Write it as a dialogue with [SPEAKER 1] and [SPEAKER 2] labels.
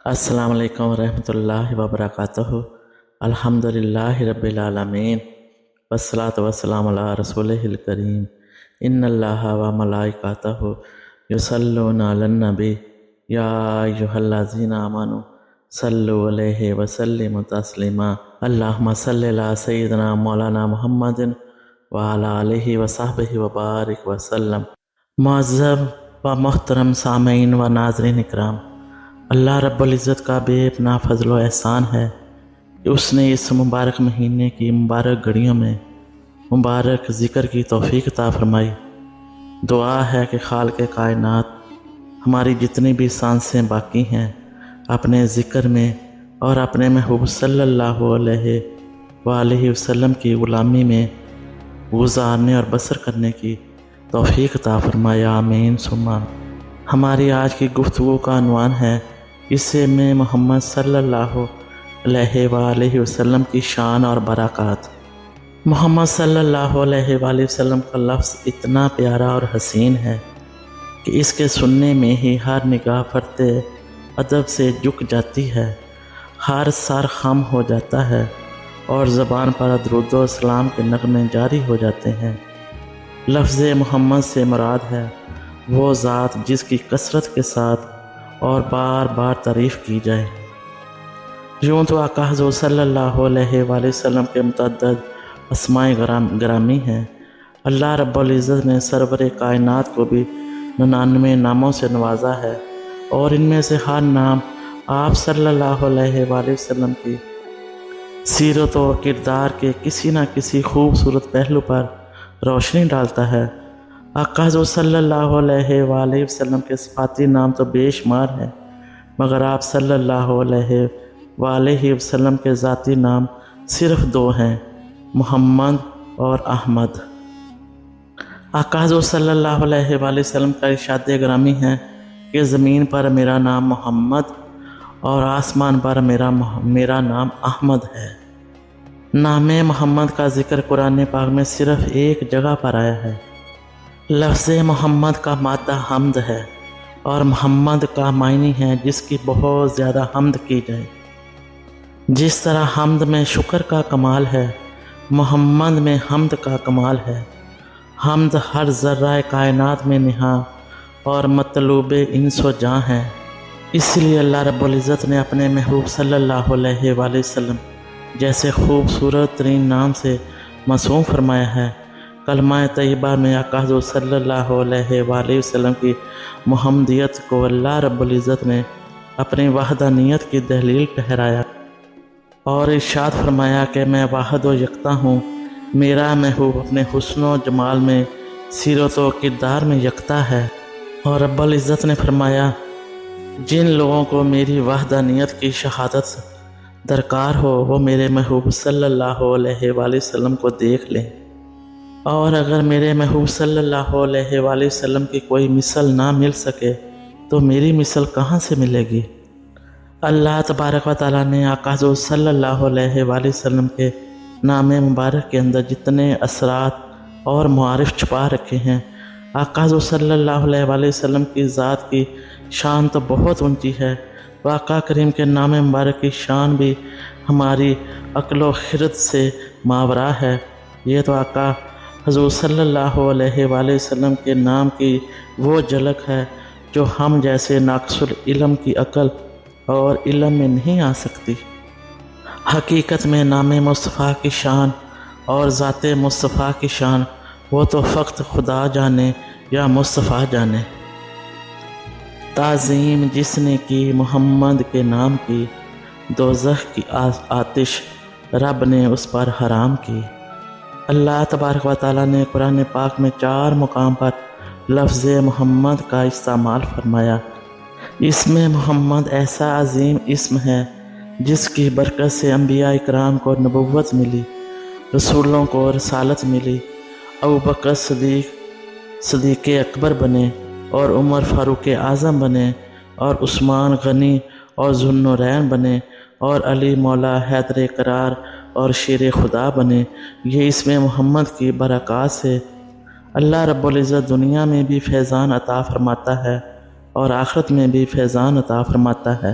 [SPEAKER 1] السلام علیکم ورحمۃ اللہ وبرکاتہ۔ الحمدللہ رب العالمین والصلاۃ والسلام علی رسولہ الکریم۔ ان اللہ و ملائکتہ یصلون علی النبی یا ایھا الذین آمنوا صلوا علیہ وسلموا تسلیما۔ اللہم صلی علی سیدنا مولانا محمد وعلی آلہ وصحبہ وبارک وسلم۔ معزز و محترم سامعین و ناظرین اکرام، اللہ رب العزت کا بے پناہ فضل و احسان ہے کہ اس نے اس مبارک مہینے کی مبارک گھڑیوں میں مبارک ذکر کی توفیق عطا فرمائی۔ دعا ہے کہ خالق کائنات ہماری جتنی بھی سانسیں باقی ہیں اپنے ذکر میں اور اپنے محبوب صلی اللہ علیہ وآلہ وسلم کی غلامی میں گزارنے اور بسر کرنے کی توفیق عطا فرمائے، آمین ثم آمین۔ ہماری آج کی گفتگو کا عنوان ہے اسے میں محمد صلی اللہ علیہ وآلہ وسلم کی شان اور برکات۔ محمد صلی اللہ علیہ وآلہ وسلم کا لفظ اتنا پیارا اور حسین ہے کہ اس کے سننے میں ہی ہر نگاہ فرتے ادب سے جھک جاتی ہے، ہر سر خم ہو جاتا ہے اور زبان پر درود و سلام کے نغمے جاری ہو جاتے ہیں۔ لفظ محمد سے مراد ہے وہ ذات جس کی کثرت کے ساتھ اور بار بار تعریف کی جائے۔ یوں تو آقا حضور صلی اللہ علیہ وآلہ وسلم کے متعدد اسماء گرامی ہیں۔ اللہ رب العزت نے سرور کائنات کو بھی 99 ناموں سے نوازا ہے اور ان میں سے ہر نام آپ صلی اللہ علیہ وآلہ وسلم کی سیرت و کردار کے کسی نہ کسی خوبصورت پہلو پر روشنی ڈالتا ہے۔ آقا حضور صلی اللہ علیہ وآلہ وسلم کے صفاتی نام تو بے شمار ہیں، مگر آپ صلی اللہ علیہ وآلہ وسلم کے ذاتی نام صرف 2 ہیں، محمد اور احمد۔ آقا حضور صلی اللہ علیہ وآلہ وسلم کا ارشاد گرامی ہے کہ زمین پر میرا نام محمد اور آسمان پر میرا نام احمد ہے۔ نام محمد کا ذکر قرآن پاک میں صرف ایک جگہ پر آیا ہے۔ لفظ محمد کا مادہ حمد ہے اور محمد کا معنی ہے جس کی بہت زیادہ حمد کی جائے۔ جس طرح حمد میں شکر کا کمال ہے، محمد میں حمد کا کمال ہے۔ حمد ہر ذرہ کائنات میں نہاں اور مطلوب انس و جاں ہے۔ اس لیے اللہ رب العزت نے اپنے محبوب صلی اللہ علیہ وآلہ وسلم جیسے خوبصورت ترین نام سے موسوم فرمایا ہے۔ کلمہ طیبہ میں آقا حضور صلی اللہ علیہ وآلہ وسلم کی محمدیت کو اللہ رب العزت نے اپنی وحدانیت کی دلیل ٹھہرایا اور ارشاد فرمایا کہ میں واحد و یکتا ہوں، میرا محبوب اپنے حسن و جمال میں سیرت و کردار میں یکتا ہے۔ اور رب العزت نے فرمایا جن لوگوں کو میری وحدانیت کی شہادت درکار ہو وہ میرے محبوب صلی اللہ علیہ وآلہ وسلم کو دیکھ لیں، اور اگر میرے محبوب صلی اللہ علیہ وآلہ وسلم کی کوئی مثل نہ مل سکے تو میری مثل کہاں سے ملے گی؟ اللہ تبارک و تعالیٰ نے آقا حضور صلی اللہ علیہ وآلہ وسلم کے نام مبارک کے اندر جتنے اثرات اور معارف چھپا رکھے ہیں۔ آقا حضور صلی اللہ علیہ وآلہ وسلم کی ذات کی شان تو بہت اونچی ہے، آقا کریم کے نام مبارک کی شان بھی ہماری عقل و خرد سے ماورا ہے۔ یہ تو آقا حضور صلی اللہ علیہ وآلہ وسلم کے نام کی وہ جھلک ہے جو ہم جیسے ناقص العلم کی عقل اور علم میں نہیں آ سکتی۔ حقیقت میں نام مصطفیٰ کی شان اور ذات مصطفیٰ کی شان وہ تو فقط خدا جانے یا مصطفیٰ جانے۔ تعظیم جس نے کی محمد کے نام کی، دوزخ کی آتش رب نے اس پر حرام کی۔ اللہ تبارک و تعالیٰ نے قرآن پاک میں 4 مقام پر لفظ محمد کا استعمال فرمایا۔ اسم محمد ایسا عظیم اسم ہے جس کی برکت سے انبیاء اکرام کو نبوت ملی، رسولوں کو رسالت ملی، ابوبکر صدیق اکبر بنے اور عمر فاروق اعظم بنے اور عثمان غنی اور ذو النورین بنے اور علی مولا حیدر قرار اور شیر خدا بنے۔ یہ اسم محمد کی برکات سے اللہ رب العزت دنیا میں بھی فیضان عطا فرماتا ہے اور آخرت میں بھی فیضان عطا فرماتا ہے۔